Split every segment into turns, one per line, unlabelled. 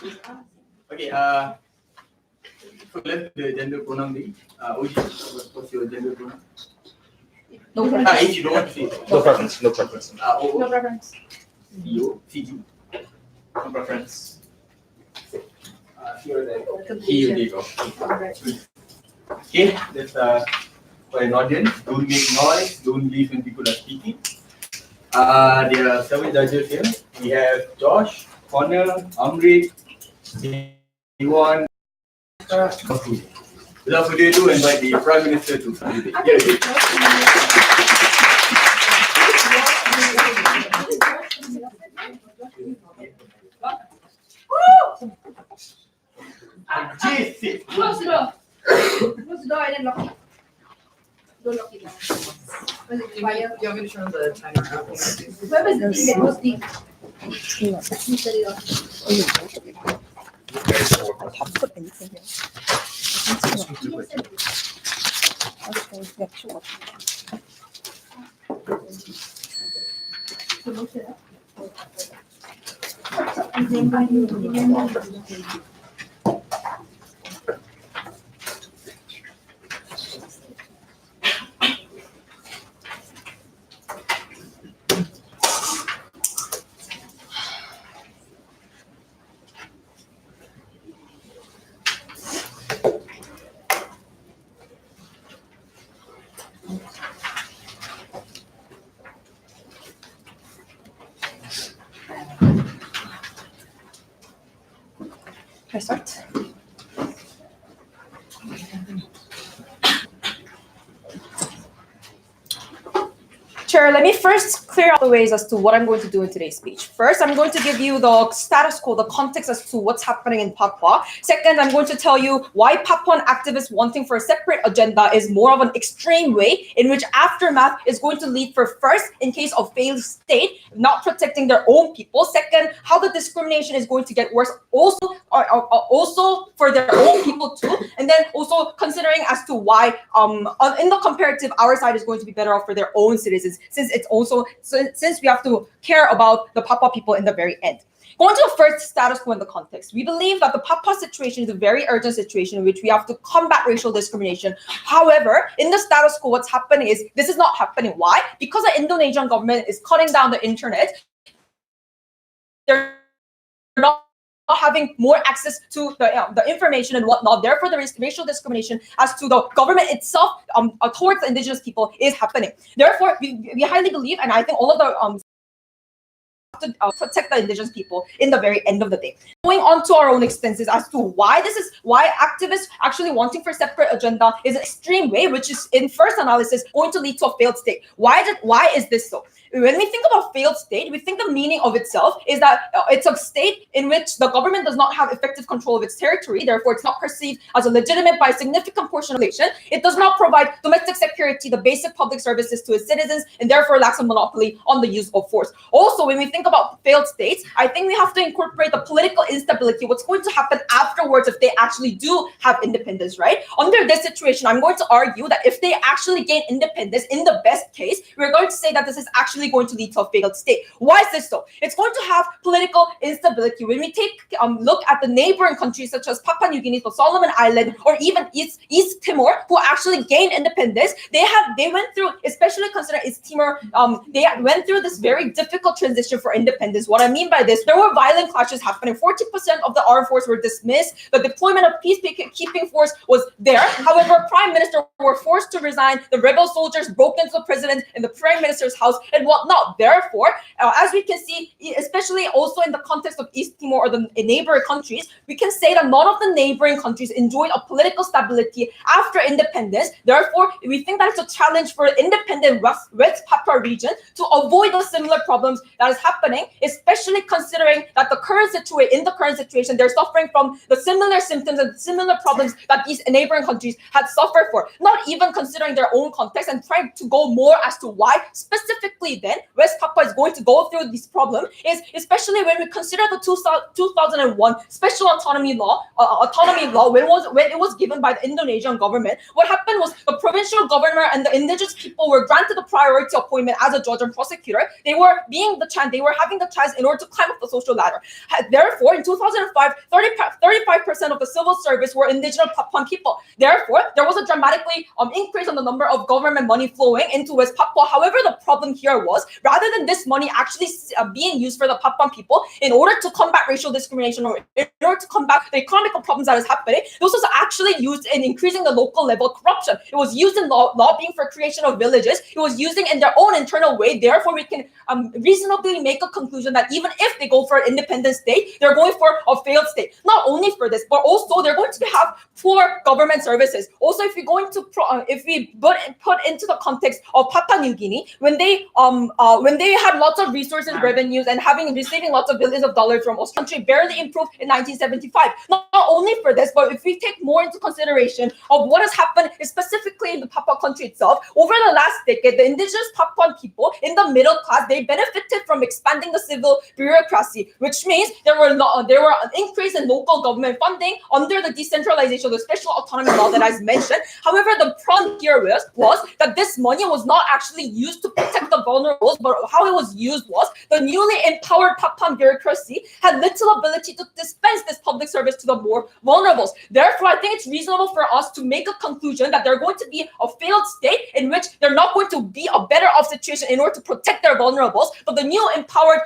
Okay, so let's do the gender pronoun thing. Oji, what's your gender pronoun?
No preference.
If you don't want to say it.
No preference. No preference.
No preference.
CEO, CG. No preference. Here, there.
Confusion.
Here you go.
Alright.
Okay, that's for an audience. Don't make noise. Don't leave when people are speaking. There are 7 judges here. We have Josh, Connor, Amrit, Iwan. Without further ado, invite the Prime Minister to participate.
Close the door. Close the door and then lock it. Don't lock it now. Was it fire?
You want me to turn the timer up?
Where was the thing that was the? Turn it off.
다 put anything here. Can I start? Chair, let me first clear out the ways as to what I'm going to do in today's speech. First, I'm going to give you the status quo, the context as to what's happening in Papua. Second, I'm going to tell you why Papuan activists wanting for a separate agenda is more of an extreme way in which aftermath is going to lead for first, in case of failed state, not protecting their own people. Second, how the discrimination is going to get worse also for their own people too. And then also considering as to why in the comparative, our side is going to be better off for their own citizens, since we have to care about the Papua people in the very end. Going to the first status quo in the context, we believe that the Papua situation is a very urgent situation in which we have to combat racial discrimination. However, in the status quo, what's happening is this is not happening. Why? Because the Indonesian government is cutting down the internet. They're not having more access to the information and whatnot. Therefore, there is racial discrimination as to the government itself towards the indigenous people is happening. Therefore, we highly believe, and I think all of the to protect the indigenous people in the very end of the day. Going on to our own expenses as to why activists actually wanting for separate agenda is an extreme way, which is in first analysis going to lead to a failed state. Why is this so? When we think about failed state, we think the meaning of itself is that it's a state in which the government does not have effective control of its territory. Therefore, it's not perceived as a legitimate by a significant portion of the nation. It does not provide domestic security, the basic public services to its citizens, and therefore lacks a monopoly on the use of force. Also, when we think about failed states, I think we have to incorporate the political instability, what's going to happen afterwards if they actually do have independence, right? Under this situation, I'm going to argue that if they actually gain independence, in the best case, we're going to say that this is actually going to lead to a failed state. Why is this so? It's going to have political instability. When we take look at the neighboring countries such as Papua New Guinea, the Solomon Island, or even East Timor, who actually gained independence, they went through, especially considering East Timor, they went through this very difficult transition for independence. What I mean by this, there were violent clashes happening. 40% of the armed force were dismissed. The deployment of peacekeeping force was there. However, prime minister were forced to resign. The rebel soldiers broke into the president and the prime minister's house and whatnot. Therefore, as we can see, especially also in the context of East Timor or the neighboring countries, we can say that none of the neighboring countries enjoyed a political stability after independence. Therefore, we think that it's a challenge for independent West Papua region to avoid the similar problems that is happening, especially considering that in the current situation, they're suffering from the similar symptoms and similar problems that these neighboring countries had suffered for, not even considering their own context and trying to go more as to why specifically then West Papua is going to go through this problem is especially when we consider the 2001 special autonomy law when it was given by the Indonesian government. What happened was the provincial governor and the indigenous people were granted the priority appointment as a judge and prosecutor. They were having the chance in order to climb up the social ladder. Therefore, in 2005, 35% of the civil service were indigenous Papuan people. Therefore, there was a dramatically increase in the number of government money flowing into West Papua. However, the problem here was rather than this money actually being used for the Papuan people in order to combat racial discrimination or in order to combat the economic problems that is happening, this was actually used in increasing the local level corruption. It was used in lobbying for creation of villages. It was using in their own internal way. Therefore, we can reasonably make a conclusion that even if they go for an independent state, they're going for a failed state. Not only for this, but also they're going to have poor government services. Also, if we're going to if we put into the context of Papua New Guinea, when they had lots of resources, revenues, and receiving lots of billions of dollars from us, country barely improved in 1975. Not only for this, but if we take more into consideration of what has happened specifically in the Papua country itself, over the last decade, the indigenous Papuan people in the middle class, they benefited from expanding the civil bureaucracy, which means there were an increase in local government funding under the decentralization of the special autonomy law that I mentioned. However, the problem here was that this money was not actually used to protect the vulnerable, but how it was used was the newly empowered Papuan bureaucracy had little ability to dispense this public service to the more vulnerable. Therefore, I think it's reasonable for us to make a conclusion that they're going to be a failed state in which they're not going to be a better off situation in order to protect their vulnerables, but the new empowered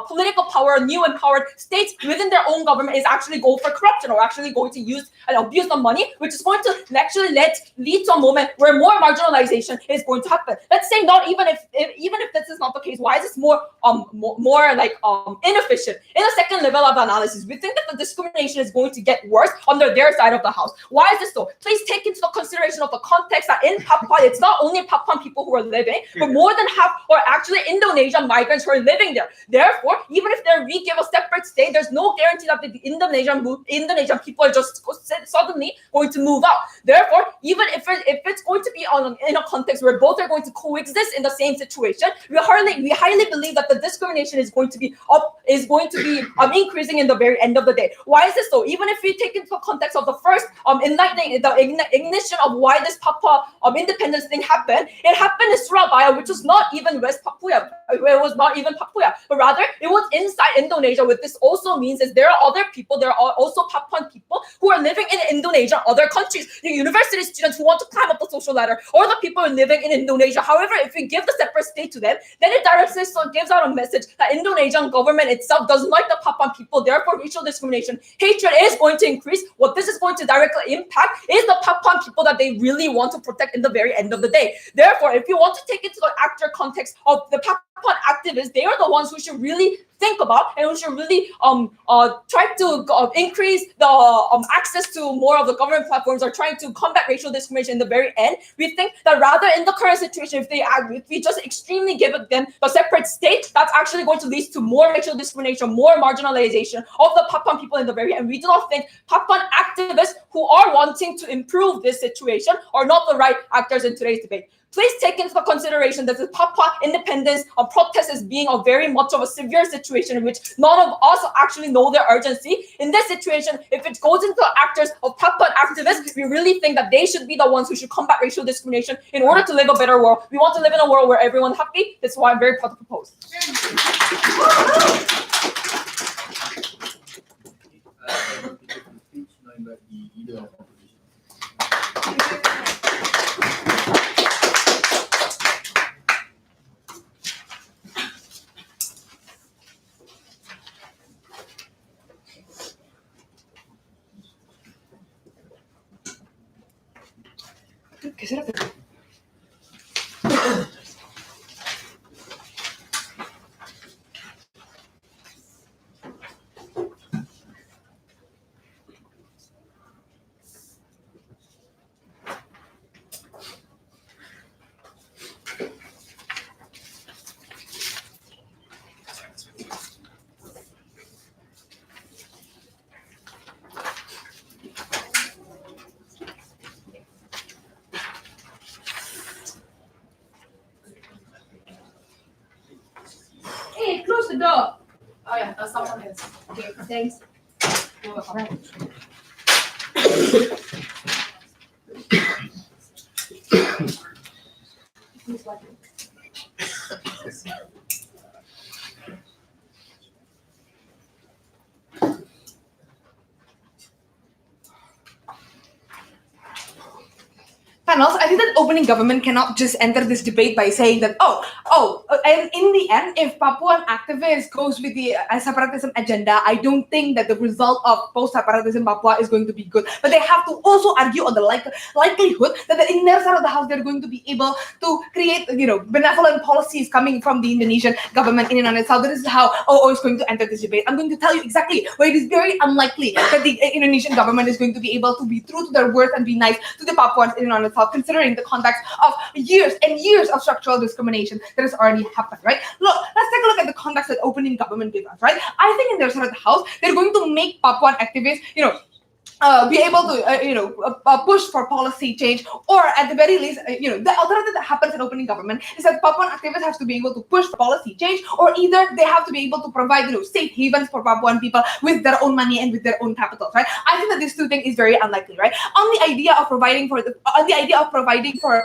political power, new empowered states within their own government is actually going for corruption or actually going to use and abuse the money, which is going to actually lead to a moment where more marginalization is going to happen. Let's say not even if this is not the case, why is this more inefficient? In a second level of analysis, we think that the discrimination is going to get worse under their side of the house. Why is this so? Please take into the consideration of the context that in Papua, it's not only Papuan people who are living, but more than half are actually Indonesian migrants who are living there. Therefore, even if we give a separate state, there's no guarantee that the Indonesian people are just suddenly going to move out. Therefore, even if it's going to be in a context where both are going to coexist in the same situation, we highly believe that the discrimination is going to be increasing in the very end of the day. Why is this so? Even if we take into the context of the first ignition of why this Papua independence thing happened, it happened in Surabaya, which was not even West Papua. It was not even Papua, but rather it was inside Indonesia. What this also means is there are other people, there are also Papuan people who are living in Indonesia, other countries, the university students who want to climb up the social ladder, or the people who are living in Indonesia. However, if we give the separate state to them, then it directly gives out a message that Indonesian government itself doesn't like the Papuan people. Therefore, racial discrimination, hatred is going to increase. What this is going to directly impact is the Papuan people that they really want to protect in the very end of the day. Therefore, if you want to take into the actor context of the Papuan activists, they are the ones who should really think about and who should really try to increase the access to more of the government platforms or trying to combat racial discrimination in the very end. We think that rather in the current situation, if we just extremely give them a separate state, that's actually going to lead to more racial discrimination, more marginalization of the Papuan people in the very end. We do not think Papuan activists who are wanting to improve this situation are not the right actors in today's debate. Please take into consideration that the Papua independence protest is being a very much of a severe situation in which none of us actually know their urgency. In this situation, if it goes into the actors of Papuan activists, we really think that they should be the ones who should combat racial discrimination in order to live a better world. We want to live in a world where everyone's happy. That's why I'm very proud to propose. ¿Qué será?
Yes. Okay, thanks. You're welcome. Please watch it.
Panels, I think that opening government cannot just enter this debate by saying that, and in the end, if Papuan activist goes with the separatism agenda, I don't think that the result of post-separatism Papua is going to be good. But they have to also argue on the likelihood that in their side of the house, they're going to be able to create, benevolent policies coming from the Indonesian government in and on itself. This is how OO is going to enter this debate. I'm going to tell you exactly why it is very unlikely that the Indonesian government is going to be able to be true to their word and be nice to the Papuans in and on itself, considering the context of years and years of structural discrimination that has already happened, right? Look, let's take a look at the context that opening government gave us, right? I think in their side of the house, they're going to make Papuan activists, be able to, push for policy change, or at the very least, the alternative that happens in opening government is that Papuan activists have to be able to push for policy change, or either they have to be able to provide, safe havens for Papuan people with their own money and with their own capitals, right? I think that these two things is very unlikely, right? On the idea of providing for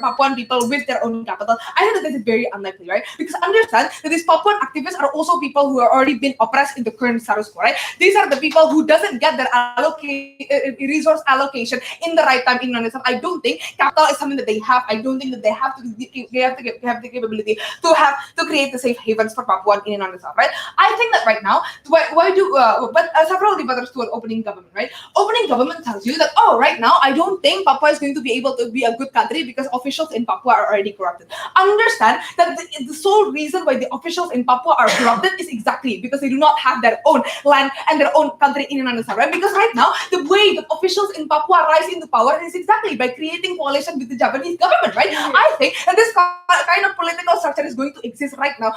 Papuan people with their own capital, I think that this is very unlikely, right? Because understand that these Papuan activists are also people who are already been oppressed in the current status quo, right? These are the people who doesn't get their resource allocation in the right time in Indonesia. I don't think capital is something that they have. I don't think that they have the capability to create the safe havens for Papuan in Indonesia, right? I think that right now, several debaters to an opening government, right? Opening government tells you that, right now I don't think Papua is going to be able to be a good country because officials in Papua are already corrupted. Understand that the sole reason why the officials in Papua are corrupted is exactly because they do not have their own land and their own country in Indonesia, right? Because right now the way that officials in Papua rise into power is exactly by creating coalition with the Japanese government, right? I think that this kind of political structure is going to exist right now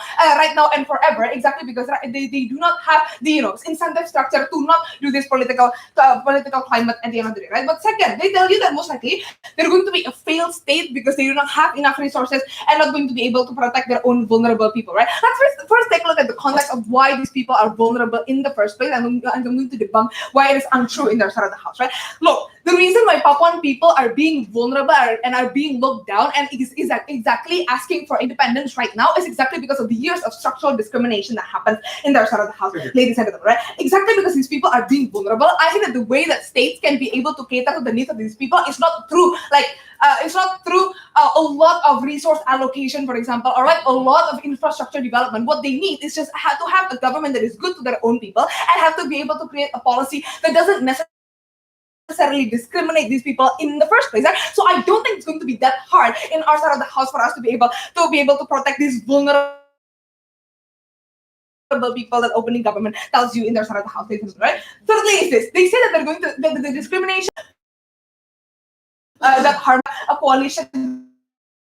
and forever, exactly because they do not have the incentive structure to not do this political climate at the end of the day, right? But second, they tell you that most likely they're going to be a failed state because they do not have enough resources and not going to be able to protect their own vulnerable people, right? Let's first take a look at the context of why these people are vulnerable in the first place, and I'm going to debunk why it is untrue in their side of the house, right? Look, the reason why Papuan people are being vulnerable and are being looked down and is exactly asking for independence right now is exactly because of the years of structural discrimination that happens in their side of the house, ladies and gentlemen, right? Exactly because these people are being vulnerable. I think that the way that states can be able to cater to the needs of these people is not through a lot of resource allocation, for example, or a lot of infrastructure development. What they need is just to have a government that is good to their own people and have to be able to create a policy that doesn't necessarily discriminate these people in the first place. Right? So I don't think it's going to be that hard in our side of the house for us to be able to protect these vulnerable people that opening government tells you in their side of the house, right? Thirdly is this. They say that they're going to the discrimination that harm a coalition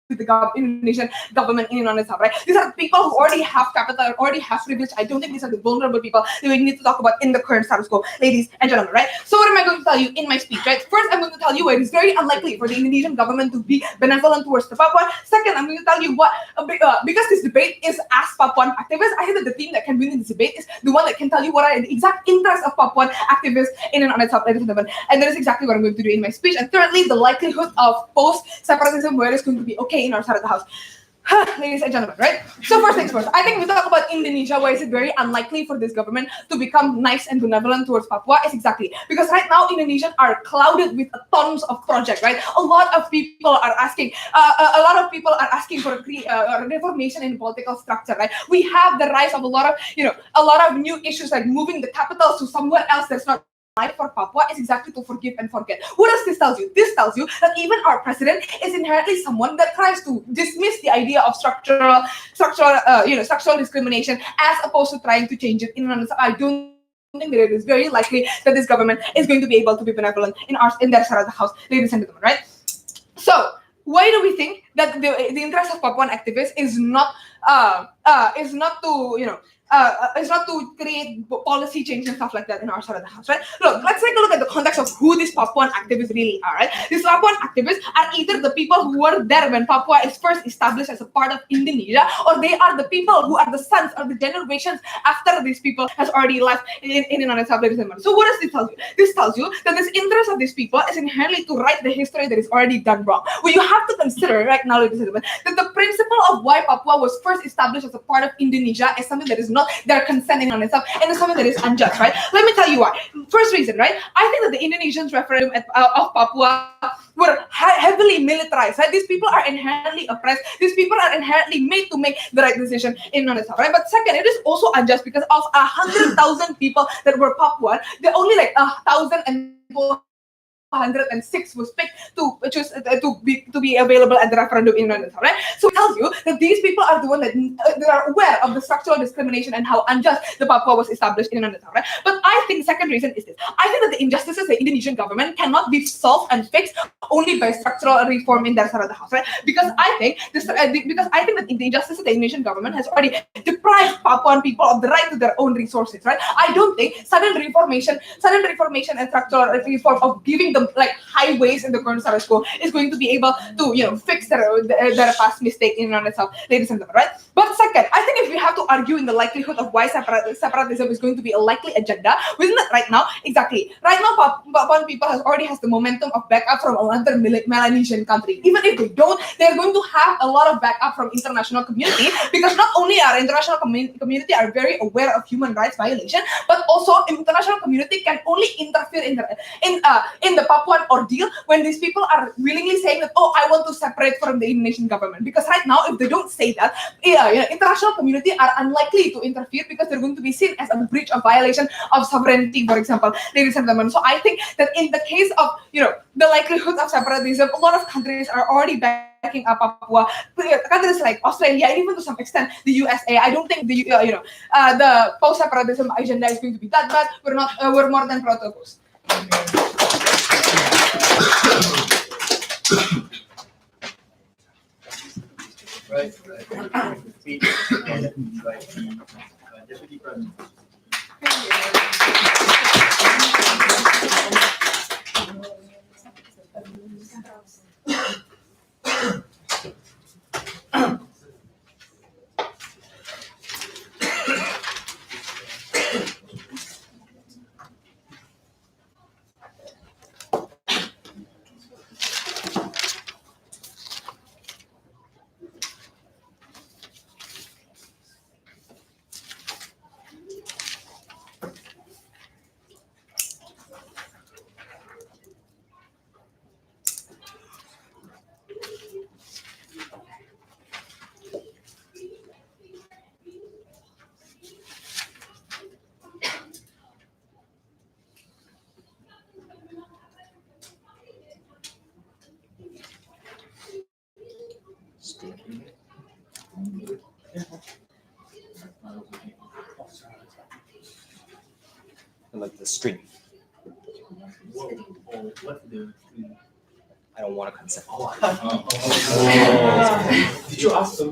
with the Indonesian government in Indonesia, right? These are people who already have capital, already have privilege. I don't think these are the vulnerable people that we need to talk about in the current status quo, ladies and gentlemen, right? So what am I going to tell you in my speech, right? First, I'm going to tell you why it is very unlikely for the Indonesian government to be benevolent towards the Papuan. Second, I'm going to tell you what, because this debate is as Papuan activists, I think that the team that can win in this debate is the one that can tell you what are the exact interests of Papuan activists in and on itself, ladies and gentlemen. And that is exactly what I'm going to do in my speech. And thirdly, the likelihood of post-separatism, where it's going to be okay in our side of the house. Ladies and gentlemen, right? So first things first, I think we talk about Indonesia, why is it very unlikely for this government to become nice and benevolent towards Papua? Is exactly because right now Indonesians are clouded with tons of projects, right? A lot of people are asking for a reformation in political structure, right? We have the rise of a lot of new issues like moving the capital to somewhere else that's not for Papua is exactly to forgive and forget. What does this tell you? This tells you that even our president is inherently someone that tries to dismiss the idea of structural discrimination as opposed to trying to change it. I don't think that it is very likely that this government is going to be able to be benevolent in their side of the house, ladies and gentlemen, right? So why do we think that the interest of Papuan activists is not
is not to is not to create policy change and stuff like that in our side of the house, right? Look, let's take a look at the context of who these Papuan activists really are, right? These Papuan activists are either the people who were there when Papua is first established as a part of Indonesia, or they are the people who are the sons or the generations after these people has already left in unestablished Myanmar. So what does this tell you? This tells you that this interest of these people is inherently to write the history that is already done wrong. Well, you have to consider right now, ladies and gentlemen, that the principle of why Papua was first established as a part of Indonesia is something that is not their consenting on itself, and it's something that is unjust, right? Let me tell you why. First reason, right? I think that the Indonesians referendum of Papua were heavily militarized, right? These people are inherently oppressed. These people are inherently made to make the right decision in on itself, right? But second, it is also unjust because of 100,000 people that were Papuan, there only like 1,406 was picked to choose to be available at the referendum in Indonesia, right? So it tells you that these people are the one that they are aware of the structural discrimination and how unjust the Papua was established in Indonesia, right? But I think the second reason is this: I think that the injustices of the Indonesian government cannot be solved and fixed only by structural reform in their side of the house, right? Because I think that the injustice of the Indonesian government has already deprived Papuan people of the right to their own resources, right? I don't think sudden reformation and structural reform of giving them like highways in the current status quo is going to be able to fix their past mistake in and of itself, ladies and gentlemen, right? But second, I think if we have to argue in the likelihood of why separatism is going to be a likely agenda, isn't it right now? Exactly. Right now, Papuan people already has the momentum of backup from another Melanesian country. Even if they don't, they're going to have a lot of backup from international community, because not only our international community are very aware of human rights violation, but also international community can only interfere in the Papuan ordeal when these people are willingly saying that, oh, I want to separate from the Indonesian government. Because right now, if they don't say that, international community are unlikely to interfere because they're going to be seen as a breach of violation of sovereignty, for example, ladies and gentlemen. So I think that in the case of the likelihood of separatism, a lot of countries are already backing up Papua. Countries like Australia, and even to some extent the USA. I don't think the post-separatism agenda is going to be that bad. We're more than proud to oppose.
Right. Speech and invite the Deputy Prime Minister.
Like the stream.
What's the
I don't want to consent.
Did you ask them?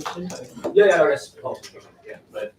Yeah, that's possible. Yeah, but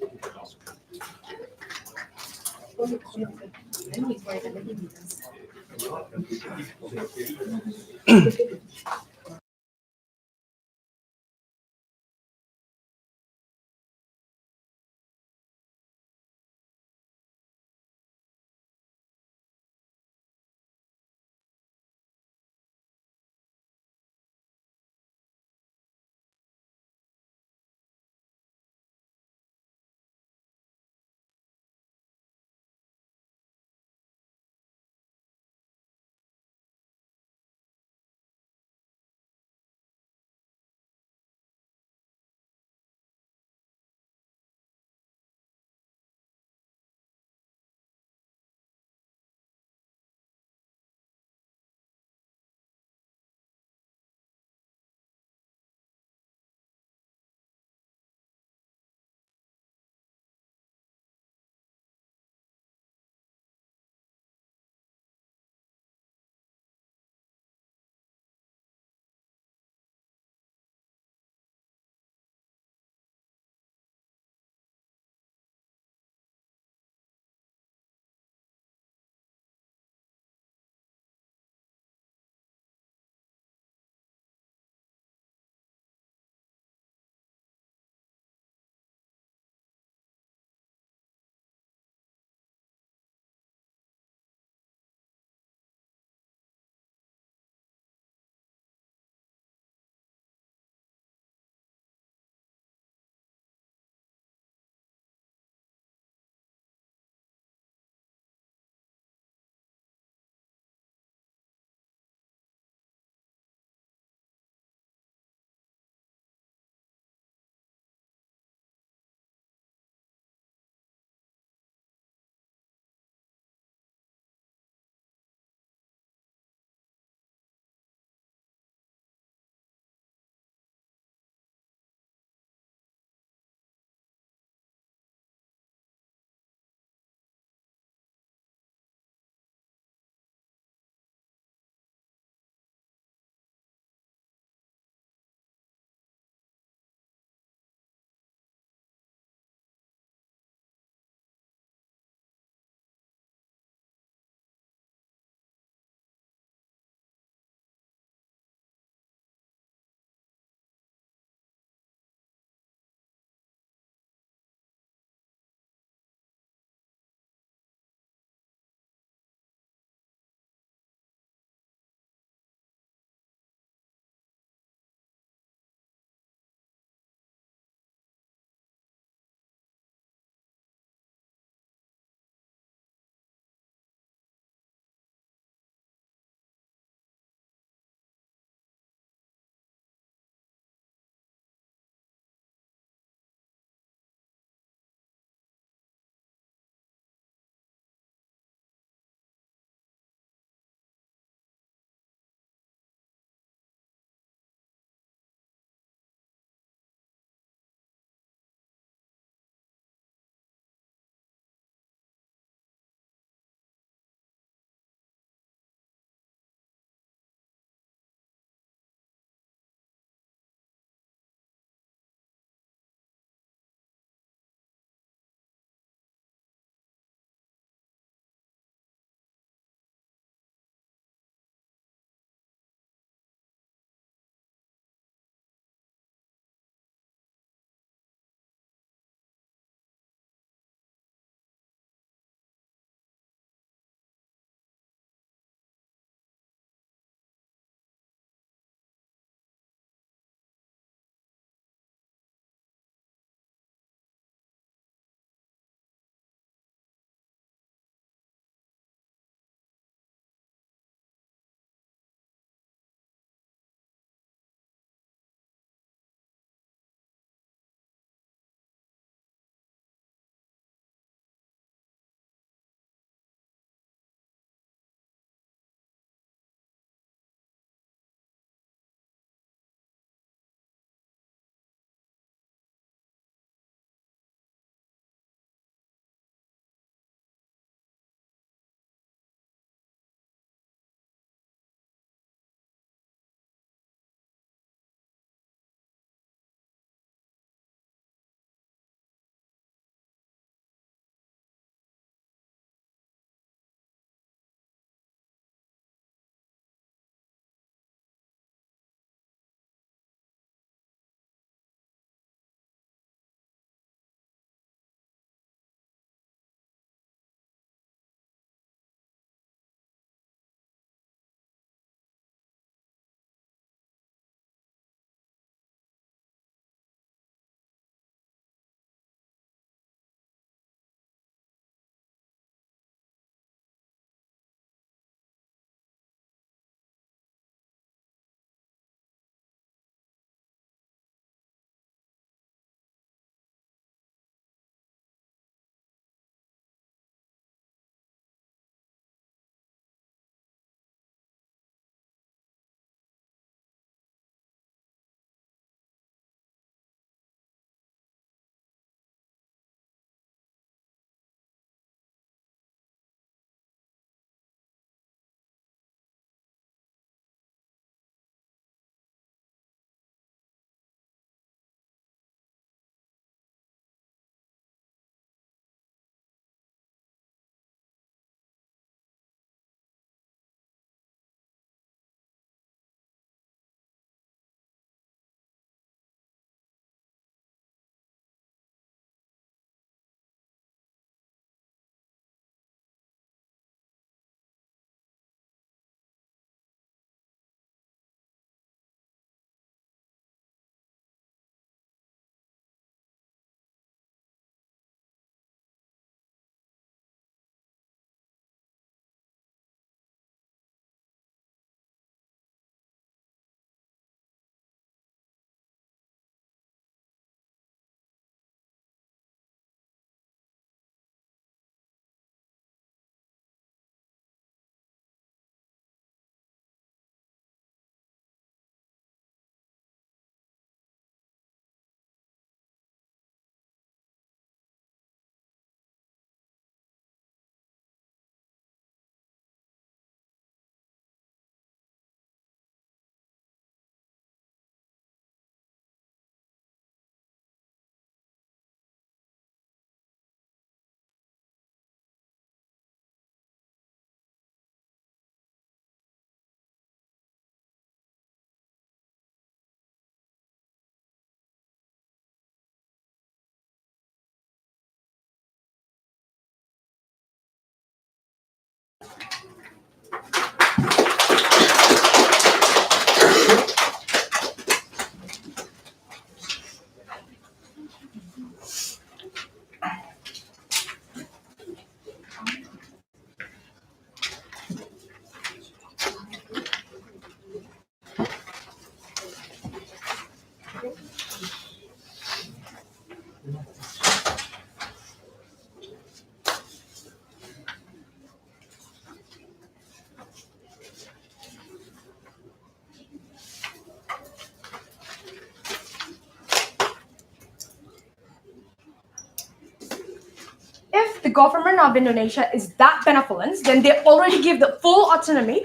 If the government of Indonesia is that benevolent, then they already give the full autonomy,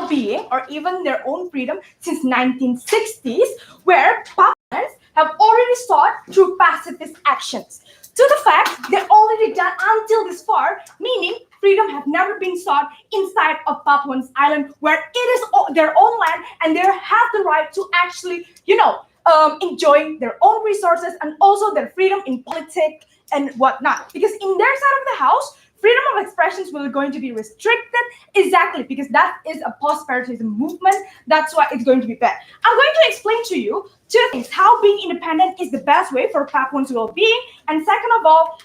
being, or even their own freedom since 1960s, where Papuans have already sought through pacifist actions. To the fact they're already done until this far, meaning freedom have never been sought inside of Papuan's island, where it is their own land and they have the right to actually, enjoy their own resources and also their freedom in politics and whatnot. Because in their side of the house, freedom of expressions will going to be restricted, exactly because that is a post-separatism movement. That's why it's going to be bad. I'm going to explain to you two things: how being independent is the best way for Papuans' well-being, and second of all,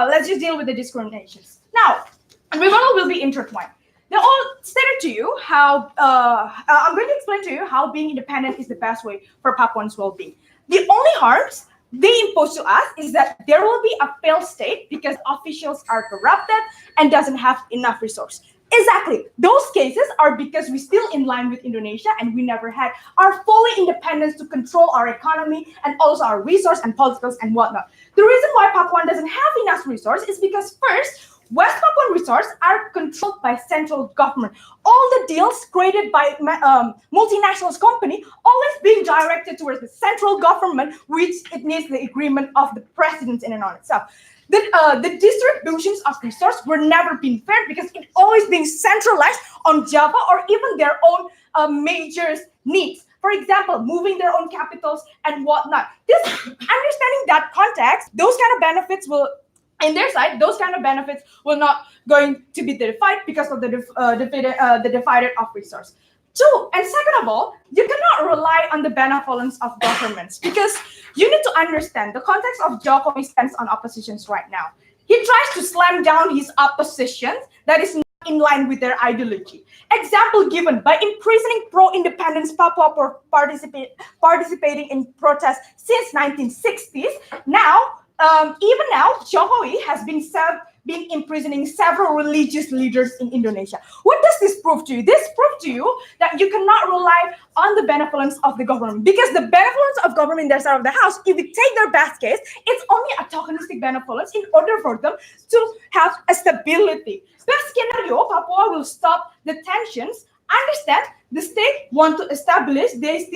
let's just deal with the discriminations. Now, rebuttal will be intertwined. They all stated to you how I'm going to explain to you how being independent is the best way for Papuans' well-being. The only harms they impose to us is that there will be a failed state because officials are corrupted and doesn't have enough resource. Exactly. Those cases are because we're still in line with Indonesia and we never had our fully independence to control our economy and also our resource and politicals and whatnot. The reason why Papuan doesn't have enough resource is because first, West Papuan resources are controlled by central government. All the deals created by multinationals company always being directed towards the central government, which it needs the agreement of the president in and on itself. The distributions of resource were never been fair because it always being centralized on Java or even their own major needs. For example, moving their own capitals and whatnot. This understanding that context, those kind of benefits will. In their side, those kind of benefits will not going to be divided because of the divided of resource. Two, and second of all, you cannot rely on the benevolence of governments because you need to understand the context of Jokowi stance on oppositions right now. He tries to slam down his opposition that is not in line with their ideology. Example given by imprisoning pro-independence Papua for participating in protests since 1960s. Now, even now, Jokowi has been imprisoning several religious leaders in Indonesia. What does this prove to you? This proves to you that you cannot rely on the benevolence of the government because the benevolence of government in their side of the house, if we take their best case, it's only a tokenistic benevolence in order for them to have a stability. Best scenario, Papua will stop the tensions. Understand the state want to establish, they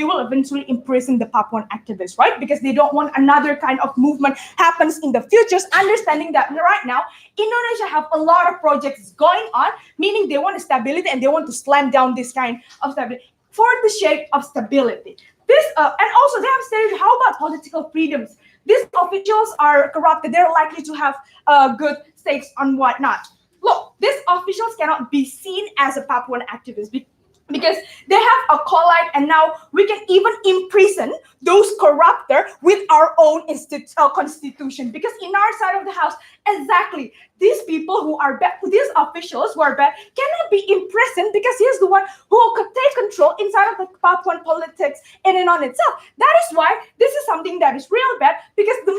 will eventually imprison the Papuan activists, right? Because they don't want another kind of movement happens in the future. Understanding that right now Indonesia have a lot of projects going on, meaning they want stability and they want to slam down this kind of stability for the sake of stability. This and also they have stated, how about political freedoms? These officials are corrupted. They're likely to have good stakes on whatnot. Look, these officials cannot be seen as a Papuan activist because they have a collide, and now we can even imprison those corruptors with our own constitution. Because in our side of the house, exactly, these people who are bad, these officials who are bad, cannot be imprisoned because he's the one who could take control inside of the Papuan politics in and on itself. That is why this is something that is real bad, because the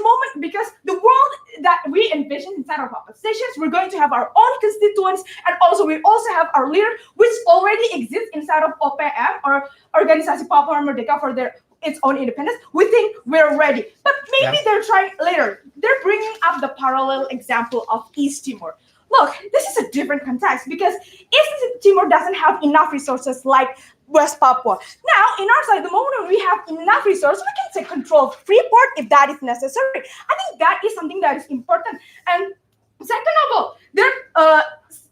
world that we envision inside of oppositions, we're going to have our own constituents, and also we also have our leader, which already exists inside of OPM or Organisasi Papua Merdeka for its own independence. We think we're ready, but maybe they're trying later. They're bringing up the parallel example of East Timor. Look, this is a different context because East Timor doesn't have enough resources like West Papua. Now, in our side, the moment we have enough resources, we can take control of Freeport if that is necessary. I think that is something that is important. And second of all,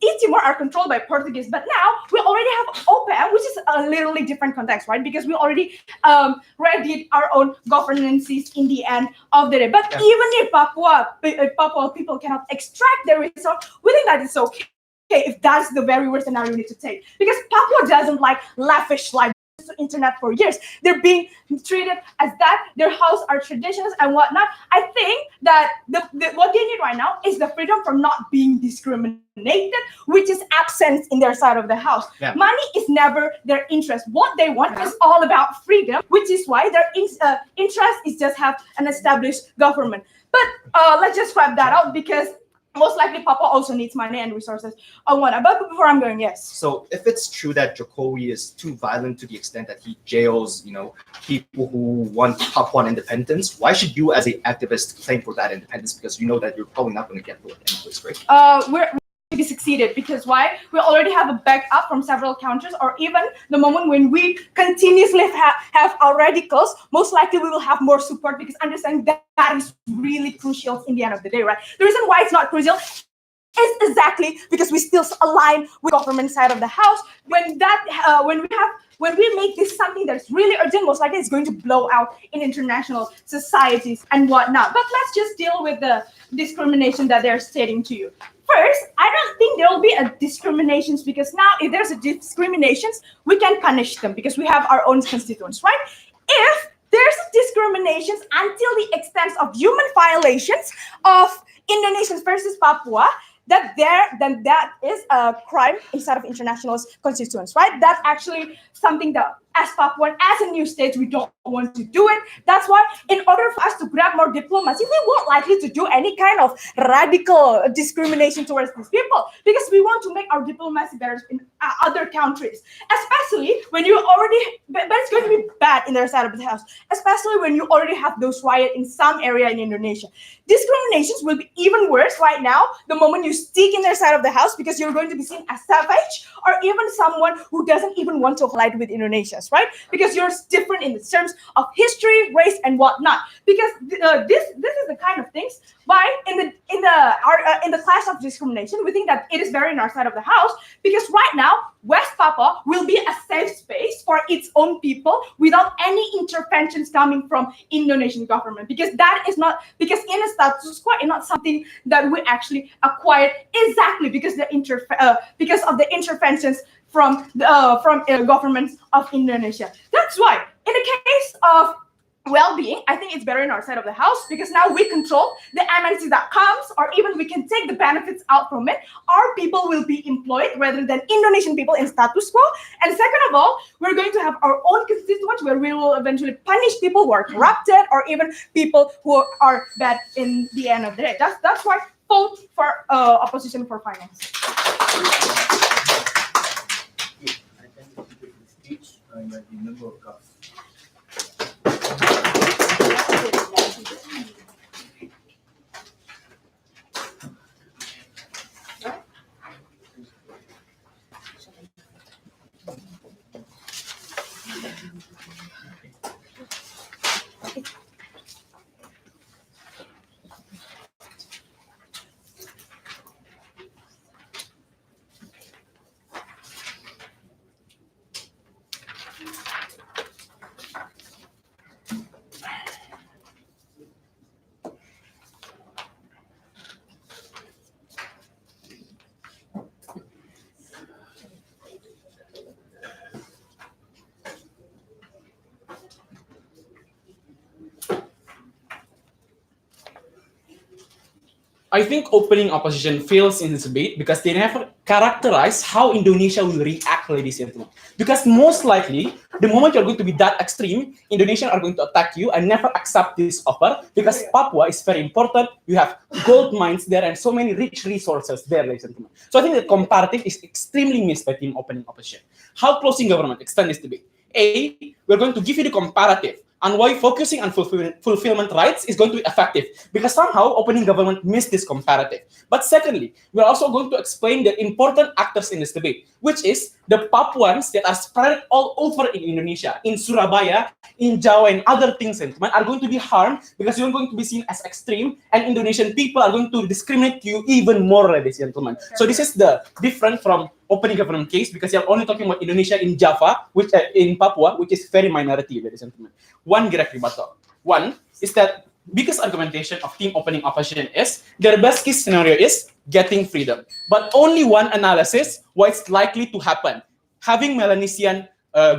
East Timor are controlled by Portuguese, but now we already have OPM, which is a literally different context, right? Because we already redid our own governances in the end of the day. But even if Papua people cannot extract their resource, we think that is okay.
okay, if that's the very worst scenario we need to take. Because Papua doesn't like lavish life to internet for years. They're being treated as that. Their house are traditions and whatnot. I think that what they need right now is the freedom from not being discriminated, which is absent in their side of the house.
Yeah.
Money is never their interest. What they want is all about freedom, which is why their interest is just have an established government. But let's just wrap that out, because most likely Papua also needs money and resources on what. But before I'm going, yes.
So if it's true that Jokowi is too violent to the extent that he jails, people who want Papuan independence, why should you as an activist claim for that independence? Because you know that you're probably not going to get it anyways, right?
We're be succeeded, because why? We already have a backup from several countries, or even the moment when we continuously have our radicals, most likely we will have more support, because understanding that is really crucial in the end of the day, right? The reason why it's not crucial is exactly because we still align with government side of the house. When we make this something that's really urgent, most likely it's going to blow out in international societies and whatnot. But let's just deal with the discrimination that they're stating to you. First, I don't think there will be a discriminations, because now if there's a discriminations, we can punish them because we have our own constituents, right? If there's discriminations until the extent of human violations of Indonesians versus Papua, then that is a crime inside of international constituents, right? That's actually something that as Papuan, as a new state, we don't want to do it. That's why in order for us to grab more diplomacy, we won't likely to do any kind of radical discrimination towards these people, because we want to make our diplomacy better in other countries, especially when you already, but it's going to be bad in their side of the house, especially when you already have those riots in some area in Indonesia. Discriminations will be even worse right now the moment you stick in their side of the house, because you're going to be seen as savage, or even someone who doesn't even want to collide with Indonesians, right? Because you're different in the terms of history, race, and whatnot. Because this is the kind of things why in the class of discrimination, we think that it is very in our side of the house, because right now West Papua will be a safe space for its own people without any interventions coming from Indonesian government, because that is not, because in a status quo it's not something that we actually acquired exactly because of the interventions from the governments of Indonesia. That's why in the case of well-being, I think it's better in our side of the house, because now we control the amenities that comes, or even we can take the benefits out from it. Our people will be employed rather than Indonesian people in status quo. And second of all, we're going to have our own constituents where we will eventually punish people who are corrupted, or even people who are bad in the end of the day. That's why vote for opposition for finance.
I tend to keep it speech and the member of Cup.
I think opening opposition fails in this debate because they never characterize how Indonesia will react, ladies and gentlemen. Because most likely, the moment you're going to be that extreme, Indonesians are going to attack you and never accept this offer, because Papua is very important. You have gold mines there and so many rich resources there, ladies and gentlemen. So I think the comparative is extremely missed by team opening opposition. How closing government extend this debate? A, we're going to give you the comparative and why focusing on fulfillment rights is going to be effective, because somehow opening government missed this comparative. But secondly, we're also going to explain the important actors in this debate, which is the Papuans that are spread all over in Indonesia, in Surabaya, in Jawa, and other things, gentlemen, are going to be harmed because you're going to be seen as extreme, and Indonesian people are going to discriminate you even more, ladies and gentlemen. So this is the different from opening government case, because you're only talking about Indonesia in Java, which in Papua, which is very minority, ladies and gentlemen. One direct rebuttal. One is that biggest argumentation of team opening opposition is their best case scenario is getting freedom. But only one analysis why it's likely to happen, having Melanesian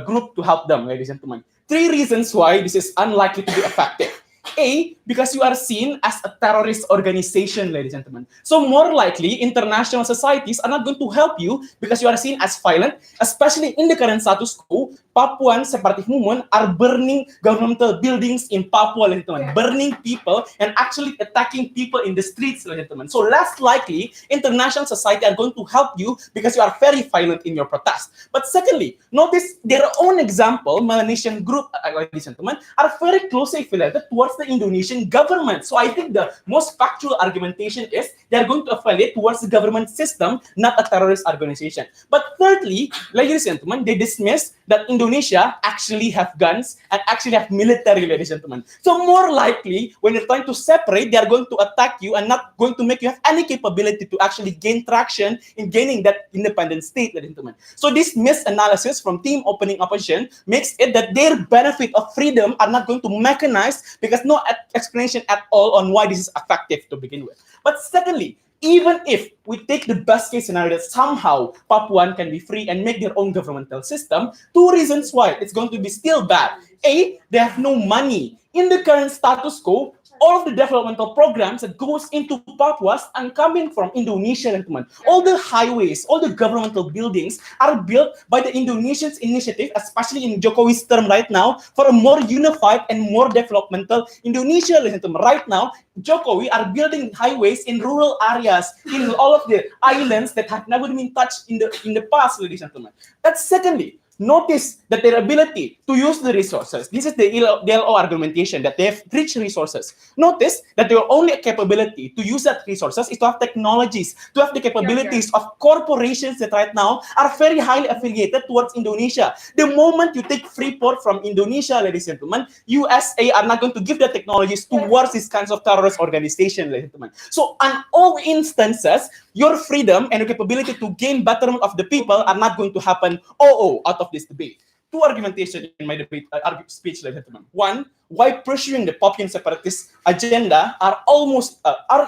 group to help them, ladies and gentlemen. 3 reasons why this is unlikely to be effective. A, because you are seen as a terrorist organization, ladies and gentlemen. So more likely, international societies are not going to help you because you are seen as violent, especially in the current status quo. Papuan separative movement are burning governmental buildings in Papua, ladies and gentlemen, burning people and actually attacking people in the streets, ladies and gentlemen. So less likely, international society are going to help you because you are very violent in your protest. But secondly, notice their own example, Melanesian group, ladies and gentlemen, are very closely affiliated towards the Indonesian government. So I think the most factual argumentation is they are going to affiliate towards the government system, not a terrorist organization. But thirdly, ladies and gentlemen, they dismiss that Indonesia actually have guns and actually have military, ladies and gentlemen. So more likely, when you're trying to separate, they are going to attack you and not going to make you have any capability to actually gain traction in gaining that independent state, ladies and gentlemen. So this misanalysis from team opening opposition makes it that their benefit of freedom are not going to mechanize because no explanation at all on why this is effective to begin with. But secondly, even if we take the best case scenario that somehow Papuan can be free and make their own governmental system, 2 reasons why it's going to be still bad. A, they have no money. In the current status quo, all of the developmental programs that goes into Papua are coming from Indonesia, gentlemen. All the highways, all the governmental buildings are built by the Indonesians' initiative, especially in Jokowi's term right now, for a more unified and more developmental Indonesia, gentlemen. Right now, Jokowi are building highways in rural areas, in all of the islands that have never been touched in the past, ladies and gentlemen. That's secondly. Notice that their ability to use the resources. This is the DLO argumentation that they have rich resources. Notice that their only capability to use that resources is to have technologies, to have the capabilities of corporations that right now are very highly affiliated towards Indonesia. The moment you take Freeport from Indonesia, ladies and gentlemen, USA are not going to give the technologies towards these kinds of terrorist organizations, ladies and gentlemen. So in all instances, your freedom and your capability to gain betterment of the people are not going to happen out of this debate. 2 argumentation in my debate speech, ladies and gentlemen. 1, why pursuing the Papuan separatist agenda are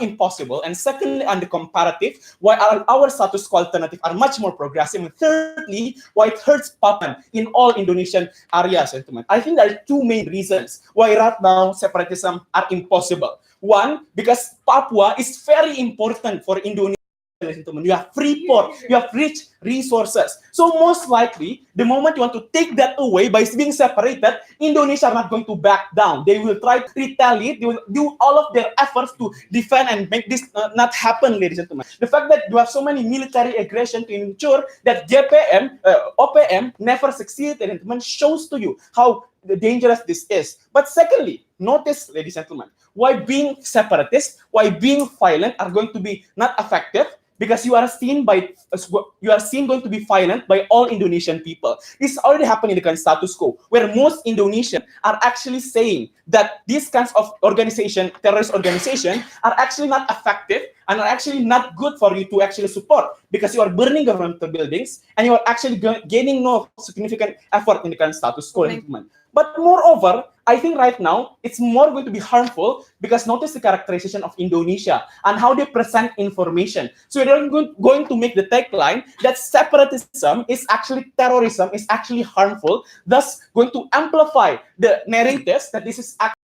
impossible, and secondly, on the comparative, why our status quo alternative are much more progressive, and thirdly, why it hurts Papuan in all Indonesian areas, gentlemen. I think there are 2 main reasons why right now separatism are impossible. 1, because Papua is very important for Indonesia. You have Freeport, you have rich resources. So most likely, the moment you want to take that away by being separated, Indonesia are not going to back down. They will try to retaliate. They will do all of their efforts to defend and make this not happen, ladies and gentlemen. The fact that you have so many military aggression to ensure that OPM never succeeded, ladies and gentlemen, shows to you how dangerous this is. But secondly, notice, ladies and gentlemen, why being separatist, why being violent are going to be not effective. Because you are seen going to be violent by all Indonesian people. This already happened in the current status quo, where most Indonesians are actually saying that these kinds of terrorist organization, are actually not effective and are actually not good for you to actually support because you are burning governmental buildings and you are actually gaining no significant effort in the current status quo. But moreover, I think right now it's more going to be harmful because notice the characterization of Indonesia and how they present information. So they're going to make the tagline that separatism is actually terrorism, is actually harmful, thus going to amplify the narratives that this is actually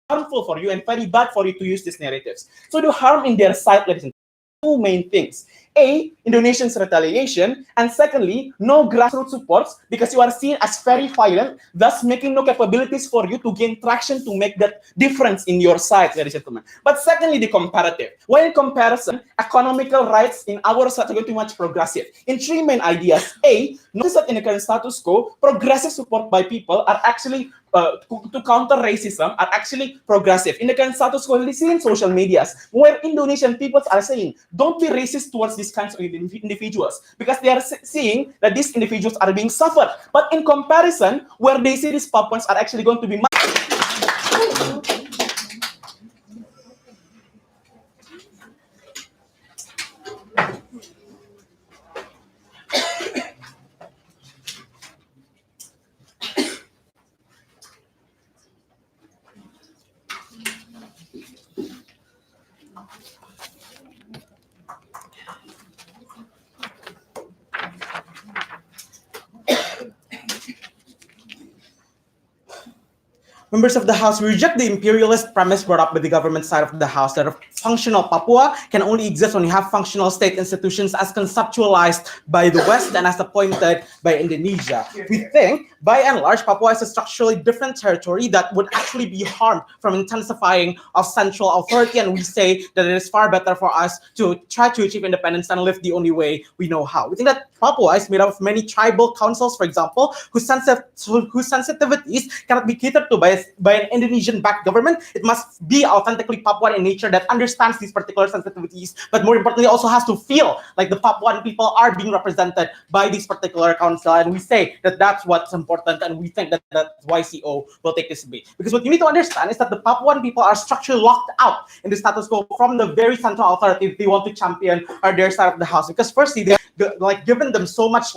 harmful for you and very bad for you to use these narratives. So the harm in their side, ladies and gentlemen, 2 main things. A, Indonesians' retaliation, and secondly, no grassroots supports because you are seen as very violent, thus making no capabilities for you to gain traction to make that difference in your side, ladies and gentlemen. But secondly, the comparative. When in comparison, economical rights in our side are going to be much progressive. In 3 main ideas. A, notice that in the current status quo, progressive support by people are actually to counter racism are actually progressive. In the current status quo, we see in social medias where Indonesian people are saying, don't be racist towards these kinds of individuals because they are seeing that these individuals are being suffered. But in comparison, where they see these Papuans are actually going to be Members of the House, we reject the imperialist premise brought up by the government side of the House that a functional Papua can only exist when you have functional state institutions as conceptualized by the West and as appointed by Indonesia. We think, by and large, Papua is a structurally different territory that would actually be harmed from intensifying of central authority, and we say that it is far better for us to try to achieve independence and live the only way we know how. We think that Papua is made up of many tribal councils, for example, whose sensitivities cannot be catered to by an Indonesian-backed government. It must be authentically Papuan in nature that understands these particular sensitivities, but more importantly, also has to feel like the Papuan people are being represented by these particular council. And we say that that's what's important, and we think that YCO will take this debate. Because what you need to understand is that the Papuan people are structurally locked out in the status quo from the very central authority they want to champion or their side of the house. Because firstly, they given them so much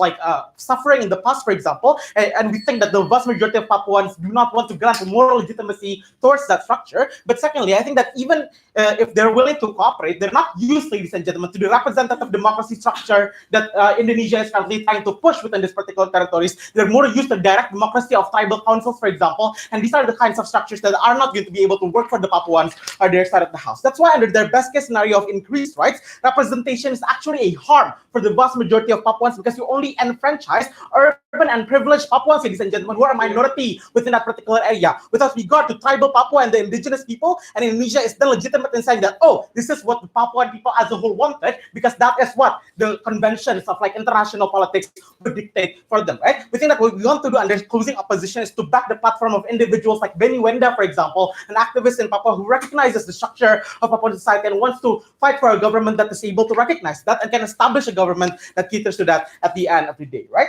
suffering in the past, for example, and we think that the vast majority of Papuans do not want to grant moral legitimacy towards that structure. But secondly, I think that even if they're willing to cooperate, they're not used, ladies and gentlemen, to the representative democracy structure that Indonesia is currently trying to push within this particular territories. They're more used to direct democracy of tribal councils, for example, and these are the kinds of structures that are not going to be able to work for the Papuans or their side of the house. That's why under their best case scenario of increased rights, representation is actually a harm for the vast majority of Papuans, because you only enfranchise urban and privileged Papuans, ladies and gentlemen, who are a minority within that particular area. Without regard to tribal Papua and the indigenous people, and Indonesia is then legitimate in saying that, oh, this is what the Papuan people as a whole wanted, because that is what the conventions of international politics would dictate for them, right? We think that what we want to do under closing opposition is to back the platform of individuals like Benny Wenda, for example, an activist in Papua who recognizes the structure of Papuan society and wants to fight for a government that is able to recognize that and can establish a government that caters to that at the end of the day, right?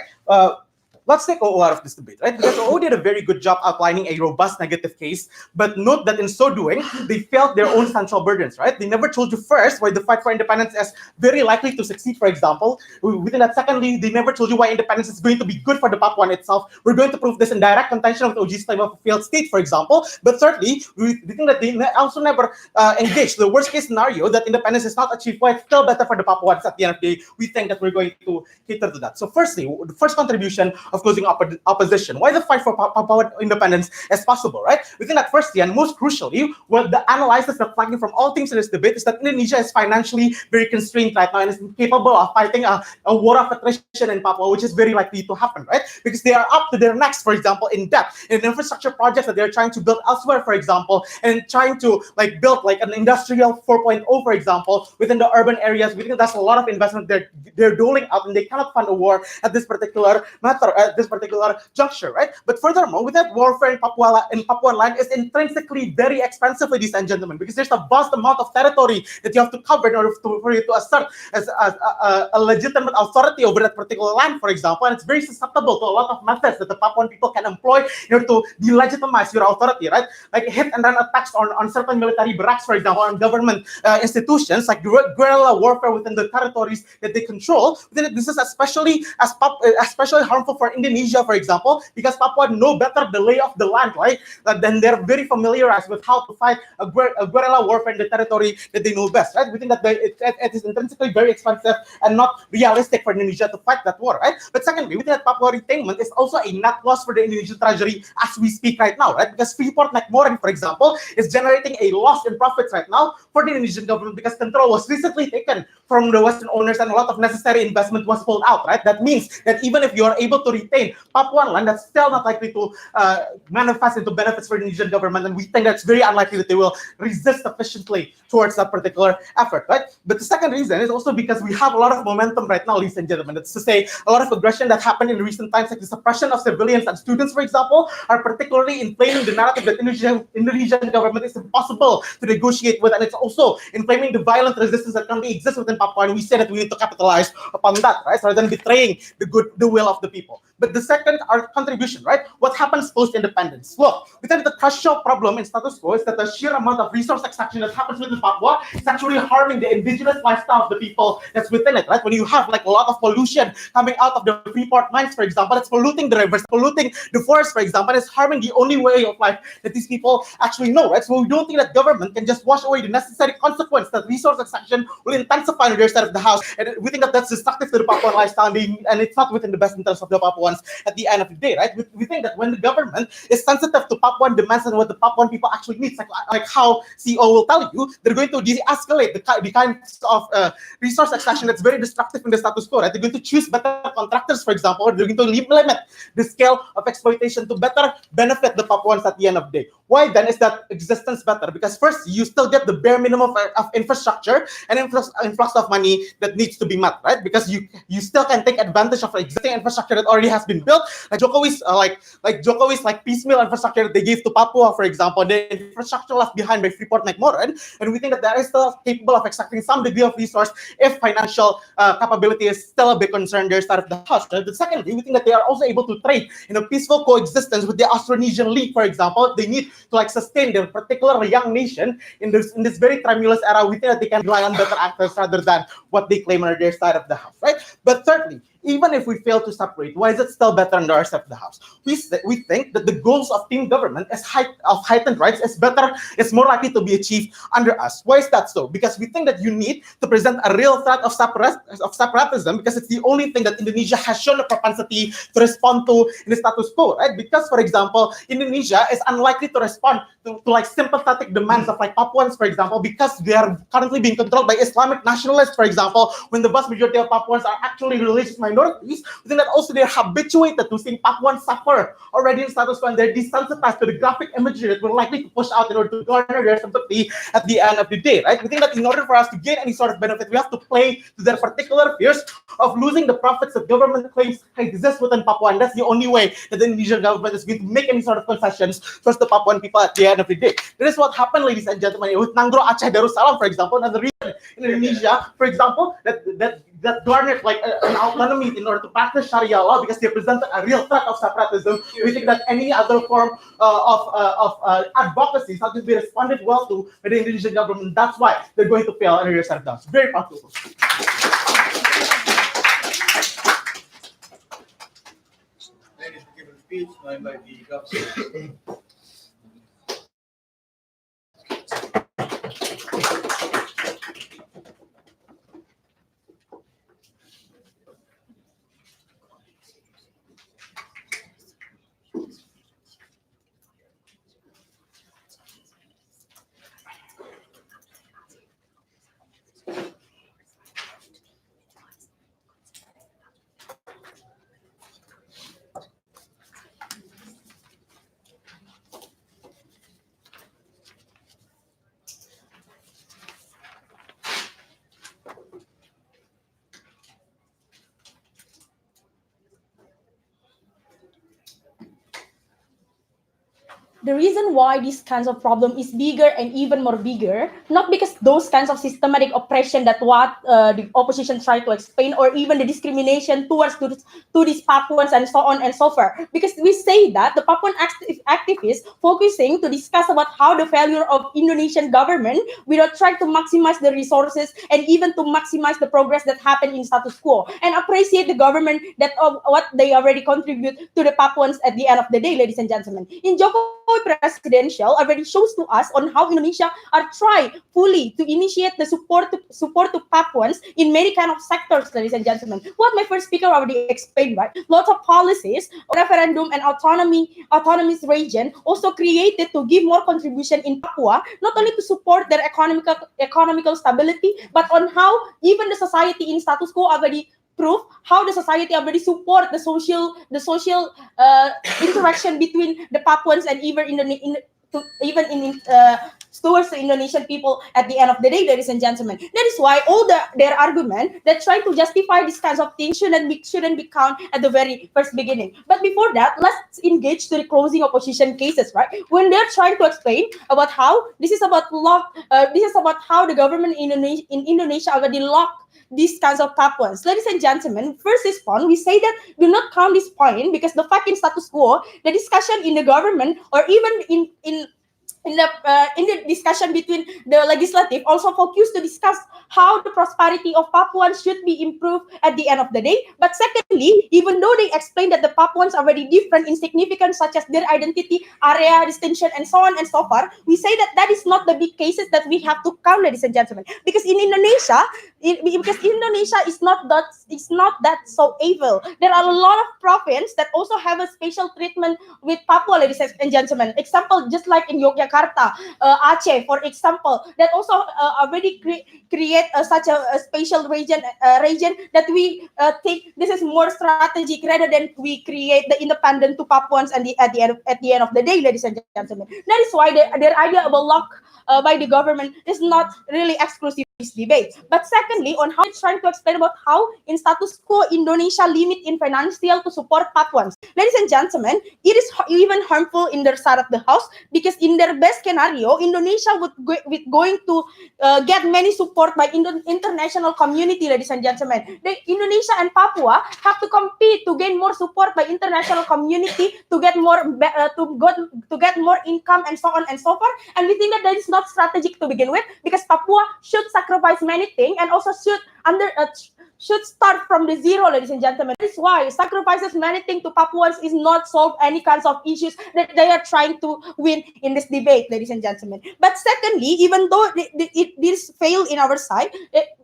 Let's take OO out of this debate, right? Because OO did a very good job outlining a robust negative case, but note that in so doing, they felt their own central burdens, right? They never told you first why the fight for independence is very likely to succeed, for example. Within that, secondly, they never told you why independence is going to be good for the Papuan itself. We're going to prove this in direct contention with OG's claim of a failed state, for example. But thirdly, we think that they also never engaged the worst case scenario that independence is not achieved, why it's still better for the Papuans at the end of the day. We think that we're going to cater to that. So firstly, the first contribution of closing opposition. Why the fight for Papua independence is possible, right? We think that firstly, and most crucially, what the analysis are flagging from all things in this debate is that Indonesia is financially very constrained right now and is incapable of fighting a war of attrition in Papua, which is very likely to happen, right? Because they are up to their necks, for example, in debt, in infrastructure projects that they're trying to build elsewhere, for example, and trying to build an industrial 4.0, for example, within the urban areas. We think that's a lot of investment they're doling out, and they cannot fund a war at this particular matter, at this particular juncture, right? But furthermore, with that warfare in Papuan land is intrinsically very expensive, ladies and gentlemen, because there's a vast amount of territory that you have to cover in order for you to assert as a legitimate authority over that particular land, for example, and it's very susceptible to a lot of methods that the Papuan people can employ in order to delegitimize your authority, right? Like hit and run attacks on certain military barracks, for example, on government institutions, like guerrilla warfare within the territories that they control. This is especially harmful for Indonesia, for example, because Papua know better the lay of the land, right? Then they're very familiarized with how to fight a guerrilla warfare in the territory that they know best, right? We think that it is intrinsically very expensive and not realistic for Indonesia to fight that war, right? But secondly, we think that Papua retainment is also a net loss for the Indonesian treasury as we speak right now, right? Because Freeport McMoran, for example, is generating a loss in profits right now for the Indonesian government because control was recently taken from the Western owners and a lot of necessary investment was pulled out, right? That means that even if you are able to retain Papuan land, that's still not likely to manifest into benefits for the Indonesian government, and we think that's very unlikely that they will resist sufficiently towards that particular effort, right? But the second reason is also because we have a lot of momentum right now, ladies and gentlemen. That's to say, a lot of aggression that happened in recent times, like the suppression of civilians and students, for example, are particularly inflaming the narrative that Indonesian government is impossible to negotiate with, and it's also inflaming the violent resistance that currently exists within Papua, and we say that we need to capitalize upon that, right? Rather than betraying the will of the people. But the second, our contribution, right? What happens post-independence? Look, we think the crucial problem in status quo is that the sheer amount of resource extraction that happens within Papua is actually harming the indigenous lifestyle of the people that's within it, right? When you have a lot of pollution coming out of the Freeport mines, for example, it's polluting the rivers, polluting the forest, for example, it's harming the only way of life that these people actually know, right? So we don't think that government can just wash away the necessary consequence that resource extraction will intensify on their side of the house. And we think that that's destructive to the Papuan lifestyle, and it's not within the best interest of the Papuan
Papuans at the end of the day, right? We think that when the government is sensitive to Papuan demands and what the Papuan people actually need, like how CEO will tell you, they're going to de-escalate the kinds of resource extraction that's very destructive in the status quo, right? They're going to choose better contractors, for example, or they're going to limit the scale of exploitation to better benefit the Papuans at the end of the day. Why then is that existence better? Because first, you still get the bare minimum of infrastructure and influx of money that needs to be met, right? Because you still can take advantage of existing infrastructure that already has been built, like Jokowi's piecemeal infrastructure that they gave to Papua, for example, the infrastructure left behind by Freeport McMoran, and we think that that is still capable of extracting some degree of resource if financial capability is still a big concern their side of the house. Right? But secondly, we think that they are also able to trade in a peaceful coexistence with the Austronesian League, for example. They need to sustain their particular young nation in this very tremulous era. We think that they can rely on better actors rather than what they claim on their side of the house, right? But thirdly, even if we fail to separate, why is it still better on our side of the house? We think that the goals of team government of heightened rights is more likely to be achieved under us. Why is that so? Because we think that you need to present a real threat of separatism, because it's the only thing that Indonesia has shown a propensity to respond to in the status quo, right? Because, for example, Indonesia is unlikely to respond to sympathetic demands of Papuans, for example, because they are currently being controlled by Islamic nationalists, for example, when the vast majority of Papuans are actually religious minorities. We think that also they're habituated to seeing Papuans suffer already in status quo, and they're desensitized to the graphic imagery that we're likely to push out in order to garner their sympathy at the end of the day, right? We think that in order for us to gain any sort of benefit, we have to play to their particular fears of losing the profits that government claims exist within Papua, and that's the only way that the Indonesian government is going to make any sort of concessions towards the Papuan people at the end of the day. That is what happened, ladies and gentlemen, with Nangro Aceh Darussalam, for example, another region in Indonesia, for examul, that garnered an autonomy in order to practice Sharia law because they presented a real threat of separatism. We think that any other form of advocacy is not going to be responded well to by the Indonesian government. That's why they're going to fail under your shutdowns. Very powerful.
Ladies, give a speech by the government.
The reason why these kinds of problem is bigger and even more bigger, not because those kinds of systematic oppression that what the opposition try to explain, or even the discrimination towards to these Papuans and so on and so forth. Because we say that the Papuan activists focusing to discuss about how the failure of Indonesian government without trying to maximize the resources and even to maximize the progress that happened in status quo, and appreciate the government that what they already contribute to the Papuans at the end of the day, ladies and gentlemen. In Jokowi presidential already shows to us on how Indonesia are trying fully to initiate the support to Papuans in many kind of sectors, ladies and gentlemen. What my first speaker already explained, right? Lots of policies, referendum and autonomous region also created to give more contribution in Papua, not only to support their economical stability, but on how even the society in status quo already prove how the society already support the social interaction between the Papuans and even towards the Indonesian people at the end of the day, ladies and gentlemen. That is why all their argument that try to justify these kinds of things shouldn't be count at the very first beginning. But before that, let's engage to the closing opposition cases, right? When they're trying to explain about how this is about how the government in Indonesia already locked these kinds of Papuans. Ladies and gentlemen, first response, we say that do not count this point because the fact in status quo, the discussion in the government or even in the discussion between the legislative also focus to discuss how the prosperity of Papuans should be improved at the end of the day. But secondly, even though they explain that the Papuans are very different in significance such as their identity, area, distinction, and so on and so forth, we say that that is not the big cases that we have to count, ladies and gentlemen. Because in Indonesia,
because Indonesia is not that so evil. There are a lot of provinces that also have a special treatment with Papua, ladies and gentlemen. Example, just like in Yogyakarta, Aceh, for example, that also already create such a special region that we think this is more strategic rather than we create the independent to Papuans and at the end of the day, ladies and gentlemen. That is why their idea about lock by the government is not really exclusive to this debate. But secondly, on how it's trying to explain about how in status quo Indonesia limit in financial to support Papuans. Ladies and gentlemen, it is even harmful in their side of the house because in their best scenario, Indonesia would going to get many support by international community, ladies and gentlemen. Indonesia and Papua have to compete to gain more support by international community to get more to get more income and so on and so forth. And we think that is not strategic to begin with because Papua should sacrifice many things and also should start from the zero, ladies and gentlemen. That is why sacrifices many things to Papuans is not solve any kinds of issues that they are trying to win in this debate, ladies and gentlemen. But secondly, even though this failed in our side,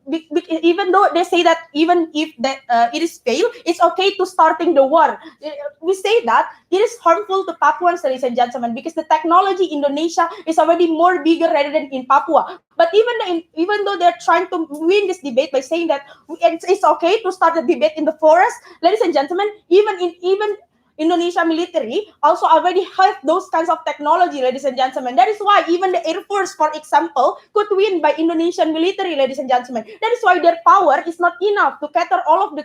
even though they say that even if it is failed, it's okay to starting the war. We say that it is harmful to Papuans, ladies and gentlemen, because the technology in Indonesia is already more bigger rather than in Papua. But even though they're trying to win this debate by saying that it's okay to start the debate in the forest, ladies and gentlemen, even Indonesia military also already have those kinds of technology, ladies and gentlemen. That is why even the Air Force, for example, could win by Indonesian military, ladies and gentlemen. That is why their power is not enough to cater all of the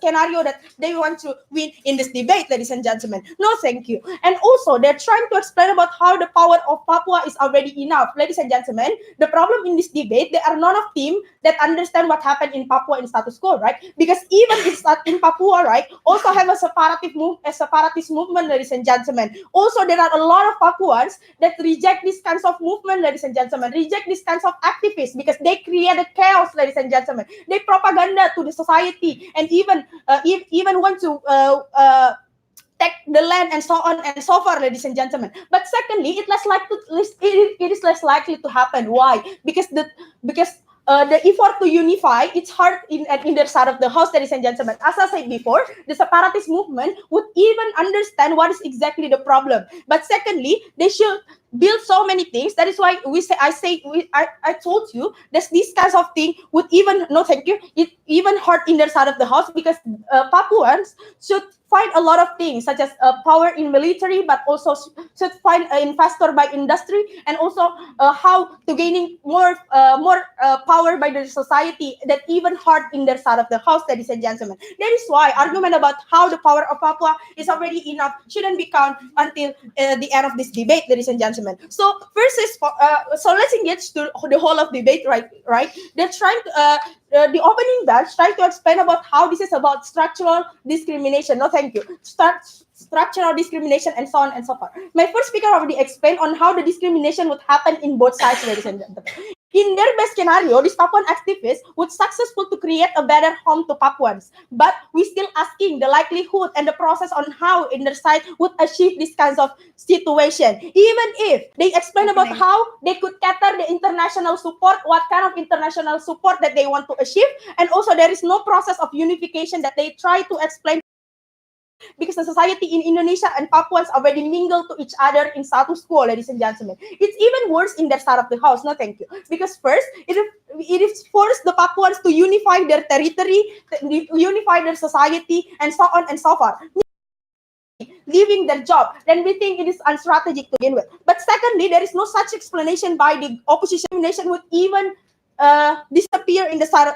scenario that they want to win in this debate, ladies and gentlemen. No, thank you. And also, they're trying to explain about how the power of Papua is already enough, ladies and gentlemen. The problem in this debate, there are none of team that understand what happened in Papua in status quo, right? Because even in Papua, right, also have a separatist movement, ladies and gentlemen. Also, there are a lot of Papuans that reject these kinds of movement, ladies and gentlemen, reject these kinds of activists because they created chaos, ladies and gentlemen. They propaganda to the society and even want to take the land and so on and so forth, ladies and gentlemen. But secondly, it is less likely to happen. Why? Because the effort to unify, it's hard in their side of the house, ladies and gentlemen. As I said before, the separatist movement would even understand what is exactly the problem. But secondly, they should build so many things. That is why I told you that these kinds of thing would even it even hurt in their side of the house because Papuans should find a lot of things such as power in military, but also should find an investor by industry and also how to gaining more power by the society that even hard in their side of the house, ladies and gentlemen. That is why argument about how the power of Papua is already enough shouldn't be counted until the end of this debate, ladies and gentlemen. So first is so let's engage to the whole of debate, right? They're trying to the opening batch trying to explain about how this is about structural discrimination. No, thank you. Structural discrimination and so on and so forth. My first speaker already explained on how the discrimination would happen in both sides, ladies and gentlemen. In their best scenario, these Papuan activists would successful to create a better home to Papuans. But we still asking the likelihood and the process on how in their side would achieve this kinds of situation. Even if they explain about how they could cater the international support, what kind of international support that they want to achieve, and also there is no process of unification that they try to explain because the society in Indonesia and Papuans already mingle to each other in status quo, ladies and gentlemen. It's even worse in their side of the house. No, thank you. Because first, it is forced the Papuans to unify their territory, unify their society, and so on and so forth. Leaving their job, then we think it is unstrategic to begin with. But secondly, there is no such explanation by the opposition. Nation would even disappear in the side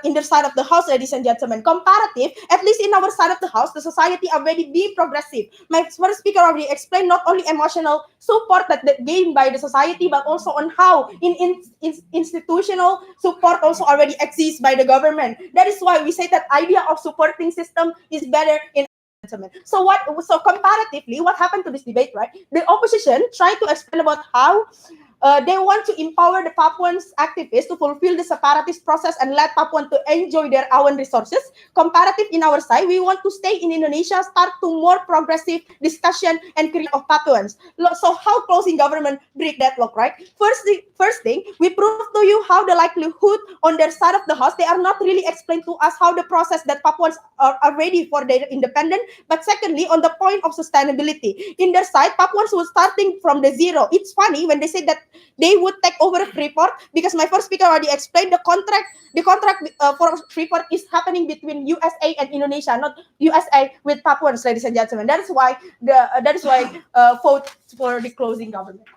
of the house, ladies and gentlemen. Comparative, at least in our side of the house, the society already be progressive. My first speaker already explained not only emotional support that gained by the society, but also on how institutional support also already exists by the government. That is why we say that idea of supporting system is better in. So comparatively, what happened to this debate, right? The opposition tried to explain about how They want to empower the Papuans activists to fulfill the separatist process and let Papuan to enjoy their own resources. Comparative in our side, we want to stay in Indonesia, start to more progressive discussion and create of Papuans. So how closing government break that lock, right? First thing, we prove to you how the likelihood on their side of the house, they are not really explained to us how the process that Papuans are ready for their independence. But secondly, on the point of sustainability, in their side, Papuans were starting from the zero. It's funny when they say that they would take over Freeport, because my first speaker already explained the contract for Freeport is happening between USA and Indonesia, not USA with Papuans, ladies and gentlemen. That is why vote for the closing government.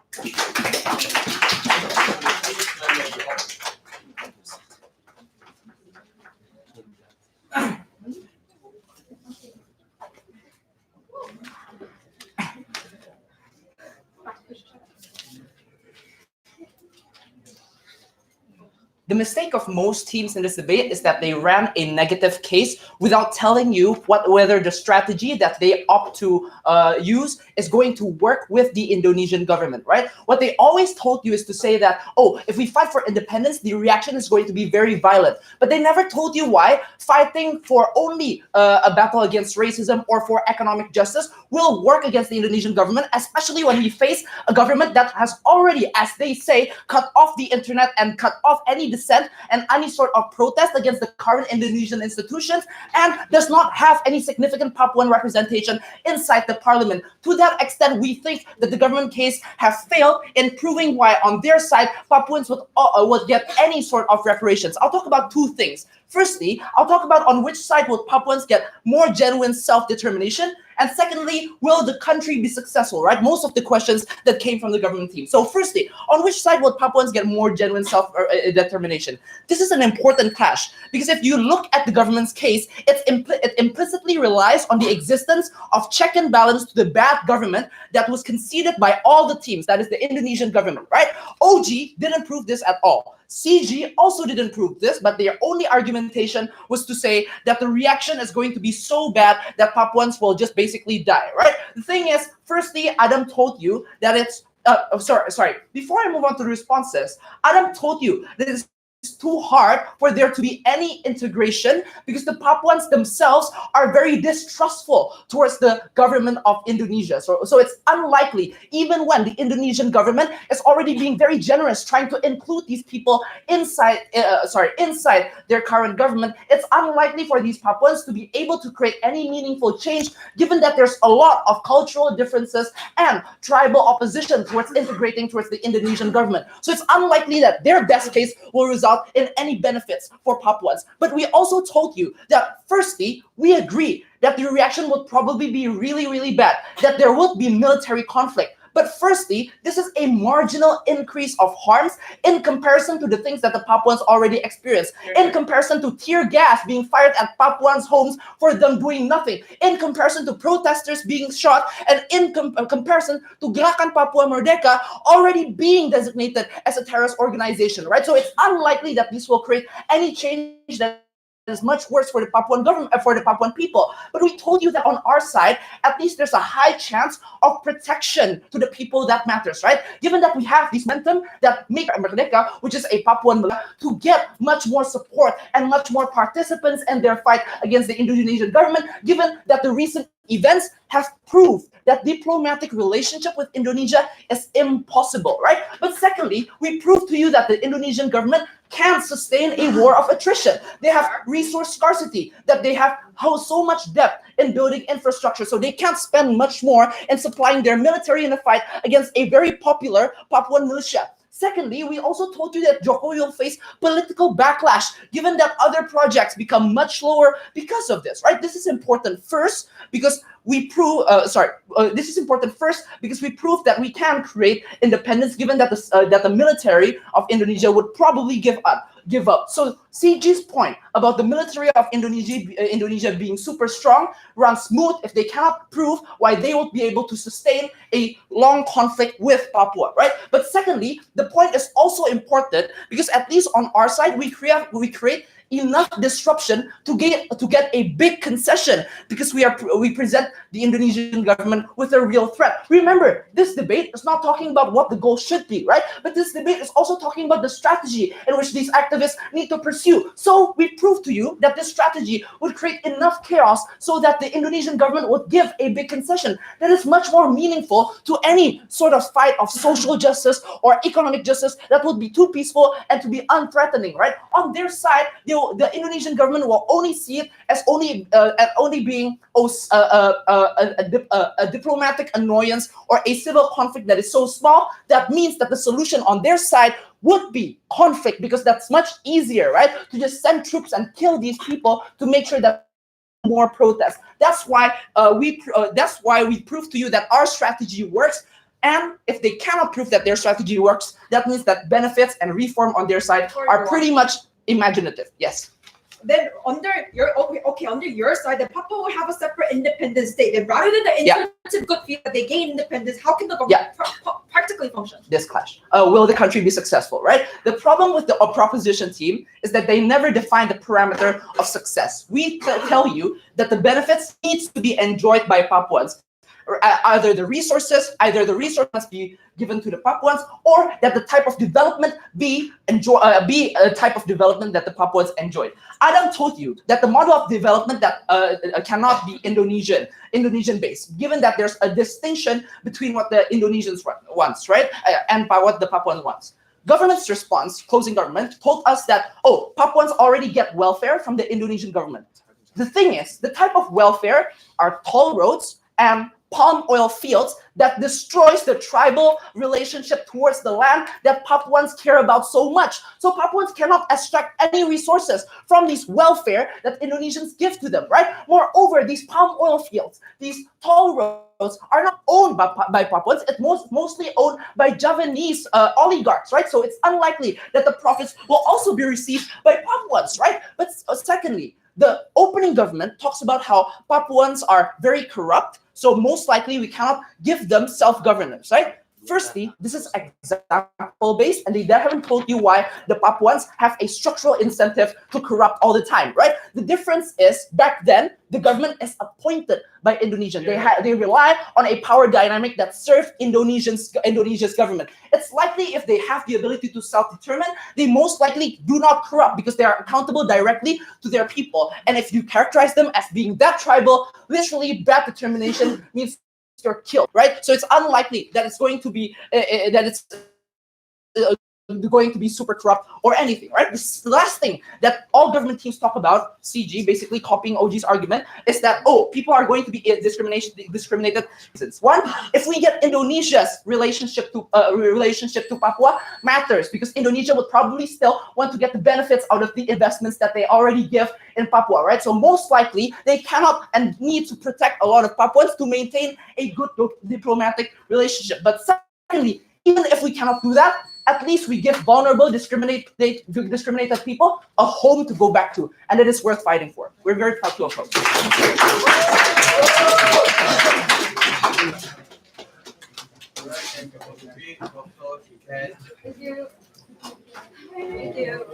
The mistake of most teams in this debate is that they ran a negative case without telling you whether the strategy that they opt to use is going to work with the Indonesian government, right? What they always told you is to say that, oh, if we fight for independence, the reaction is going to be very violent. But they never told you why fighting for only a battle against racism or for economic justice will work against the Indonesian government, especially when we face a government that has already, as they say, cut off the internet and cut off any dissent and any sort of protest against the current Indonesian institutions, and does not have any significant Papuan representation inside the parliament. To that extent, we think that the government case has failed in proving why on their side Papuans would get any sort of reparations. I'll talk about two things. Firstly, I'll talk about on which side will Papuans get more genuine self-determination, and secondly, will the country be successful, right? Most of the questions that came from the government team. So firstly, on which side will Papuans get more genuine self-determination? This is an important clash, because if you look at the government's case, it implicitly relies on the existence of check and balance to the bad government that was conceded by all the teams, that is the Indonesian government, right? OG didn't prove this at all. CG also didn't prove this, but their only argumentation was to say that the reaction is going to be so bad that Papuans will just basically die, right? The thing is, firstly, Adam told you that it's sorry. Before I move on to the responses, Adam told you that it's too hard for there to be any integration because the Papuans themselves are very distrustful towards the government of Indonesia. So it's unlikely, even when the Indonesian government is already being very generous, trying to include these people inside their current government, it's unlikely for these Papuans to be able to create any meaningful change, given that there's a lot of cultural differences and tribal opposition towards integrating towards the Indonesian government. So it's unlikely that their best case will result in any benefits for Papuans. But we also told you that, firstly, we agree that the reaction would probably be really, really bad, that there would be military conflict. But firstly, this is a marginal increase of harms in comparison to the things that the Papuans already experienced, in comparison to tear gas being fired at Papuans' homes for them doing nothing, in comparison to protesters being shot, and in comparison to Gerakan Papua Merdeka already being designated as a terrorist organization, right? So it's unlikely that this will create any change that is much worse for the Papuan government, for the Papuan people. But we told you that on our side, at least there's a high chance of protection to the people that matters, right? Given that we have this momentum that make Merdeka, which is a Papuan, to get much more support and much more participants in their fight against the Indonesian government, given that the recent events have proved that diplomatic relationship with Indonesia is impossible, right? But secondly, we proved to you that the Indonesian government can sustain a war of attrition. They have resource scarcity, that they have so much debt in building infrastructure, so they can't spend much more in supplying their military in a fight against a very popular Papuan militia. Secondly, we also told you that Jokowi will face political backlash, given that other projects become much lower because of this, right? This is important first because we prove, this is important first because we prove that we can create independence, given that the military of Indonesia would probably give up. So CG's point about the military of Indonesia being super strong runs smooth if they cannot prove why they would be able to sustain a long conflict with Papua, right? But secondly, the point is also important because at least on our side, we create
enough disruption to get a big concession, because we present the Indonesian government with a real threat. Remember, this debate is not talking about what the goal should be, right? But this debate is also talking about the strategy in which these activists need to pursue. So we proved to you that this strategy would create enough chaos so that the Indonesian government would give a big concession that is much more meaningful to any sort of fight of social justice or economic justice that would be too peaceful and to be unthreatening, right? On their side, the Indonesian government will only see it as only being a diplomatic annoyance or a civil conflict that is so small. That means that the solution on their side would be conflict, because that's much easier, right? To just send troops and kill these people to make sure that more protests. That's why we prove to you that our strategy works. And if they cannot prove that their strategy works, that means that benefits and reform on their side are pretty much imaginative. Yes.
Then under your side, the Papua will have a separate independent state. And rather than the intensive good feel that they gain independence, how can the government practically function?
This clash. Will the country be successful, right? The problem with the proposition team is that they never define the parameter of success. We tell you that the benefits needs to be enjoyed by Papuans. Either the resources must be given to the Papuans, or that the type of development be a type of development that the Papuans enjoyed. Adam told you that the model of development that cannot be Indonesian based, given that there's a distinction between what the Indonesians wants, right, and by what the Papuans wants. Government's response, closing government, told us that, oh, Papuans already get welfare from the Indonesian government. The thing is, the type of welfare are toll roads and palm oil fields that destroys the tribal relationship towards the land that Papuans care about so much. So Papuans cannot extract any resources from these welfare that Indonesians give to them, right? Moreover, these palm oil fields, these toll roads are not owned by Papuans. It's mostly owned by Javanese oligarchs, right? So it's unlikely that the profits will also be received by Papuans, right? But secondly, the opening government talks about how Papuans are very corrupt, so most likely we cannot give them self-governance, right? Firstly, this is example-based, and they haven't told you why the Papuans have a structural incentive to corrupt all the time, right? The difference is, back then, the government is appointed by Indonesian. They rely on a power dynamic that served Indonesia's government. It's likely if they have the ability to self-determine, they most likely do not corrupt because they are accountable directly to their people. And if you characterize them as being that tribal, literally bad determination means you're killed, right? So it's unlikely that it's going to be going to be super corrupt or anything, right? The last thing that all government teams talk about, CG, basically copying OG's argument, is that, oh, people are going to be discriminated reasons. One, if we get Indonesia's relationship to Papua matters, because Indonesia would probably still want to get the benefits out of the investments that they already give in Papua, right? So most likely they cannot and need to protect a lot of Papuans to maintain a good diplomatic relationship. But secondly, even if we cannot do that, at least we give vulnerable, discriminated people a home to go back to, and it is worth fighting for. We're very proud to oppose.
Thank you. Thank you.